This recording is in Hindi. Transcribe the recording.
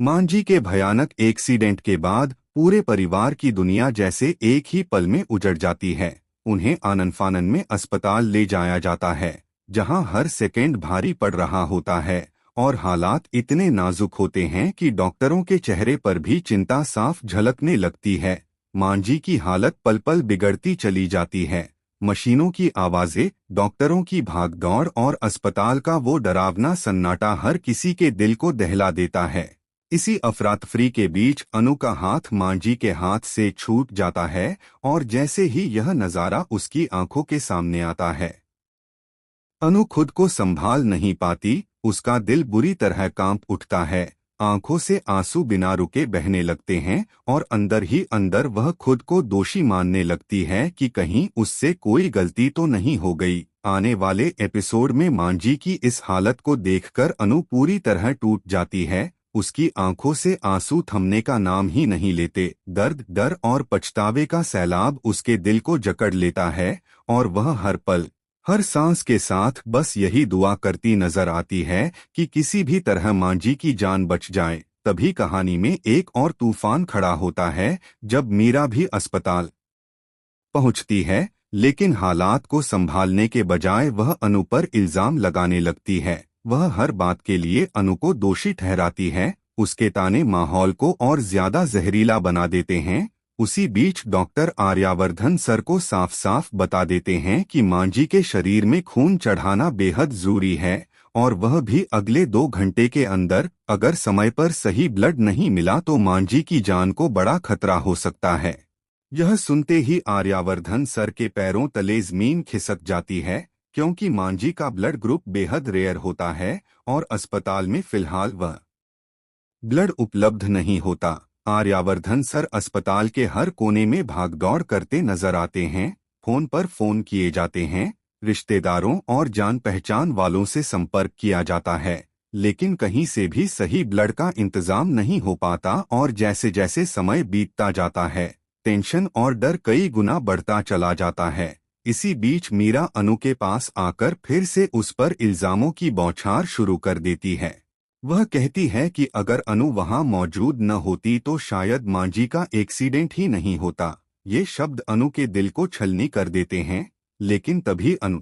मांझी के भयानक एक्सीडेंट के बाद पूरे परिवार की दुनिया जैसे एक ही पल में उजड़ जाती है। उन्हें आनन फानन में अस्पताल ले जाया जाता है, जहां हर सेकेंड भारी पड़ रहा होता है और हालात इतने नाजुक होते हैं कि डॉक्टरों के चेहरे पर भी चिंता साफ झलकने लगती है। मांझी की हालत पल पल बिगड़ती चली जाती है। मशीनों की आवाजें, डॉक्टरों की भागदौड़ और अस्पताल का वो डरावना सन्नाटा हर किसी के दिल को दहला देता है। इसी अफरातफरी के बीच अनु का हाथ मांझी के हाथ से छूट जाता है और जैसे ही यह नज़ारा उसकी आंखों के सामने आता है, अनु खुद को संभाल नहीं पाती। उसका दिल बुरी तरह कांप उठता है, आंखों से आंसू बिना रुके बहने लगते हैं और अंदर ही अंदर वह खुद को दोषी मानने लगती है कि कहीं उससे कोई गलती तो नहीं हो गई। आने वाले एपिसोड में मांझी की इस हालत को देखकर अनु पूरी तरह टूट जाती है। उसकी आंखों से आंसू थमने का नाम ही नहीं लेते। दर्द, डर और पछतावे का सैलाब उसके दिल को जकड़ लेता है और वह हर पल, हर सांस के साथ बस यही दुआ करती नजर आती है कि किसी भी तरह मांझी की जान बच जाए। तभी कहानी में एक और तूफान खड़ा होता है, जब मीरा भी अस्पताल पहुंचती है, लेकिन हालात को संभालने के बजाय वह अनु पर इल्जाम लगाने लगती है। वह हर बात के लिए अनु को दोषी ठहराती है। उसके ताने माहौल को और ज्यादा जहरीला बना देते हैं। उसी बीच डॉक्टर आर्यावर्धन सर को साफ साफ बता देते हैं कि मांझी के शरीर में खून चढ़ाना बेहद जरूरी है और वह भी अगले 2 घंटे के अंदर। अगर समय पर सही ब्लड नहीं मिला तो मांझी की जान को बड़ा खतरा हो सकता है। यह सुनते ही आर्यावर्धन सर के पैरों तले जमीन खिसक जाती है, क्योंकि मांझी का ब्लड ग्रुप बेहद रेयर होता है और अस्पताल में फिलहाल वह ब्लड उपलब्ध नहीं होता। आर्यावर्धन सर अस्पताल के हर कोने में भागदौड़ करते नजर आते हैं। फोन पर फोन किए जाते हैं, रिश्तेदारों और जान पहचान वालों से संपर्क किया जाता है, लेकिन कहीं से भी सही ब्लड का इंतजाम नहीं हो पाता। और जैसे जैसे समय बीतता जाता है, टेंशन और डर कई गुना बढ़ता चला जाता है। इसी बीच मीरा अनु के पास आकर फिर से उस पर इल्जामों की बौछार शुरू कर देती है। वह कहती है कि अगर अनु वहां मौजूद न होती तो शायद मांझी का एक्सीडेंट ही नहीं होता। ये शब्द अनु के दिल को छलनी कर देते हैं, लेकिन तभी अनु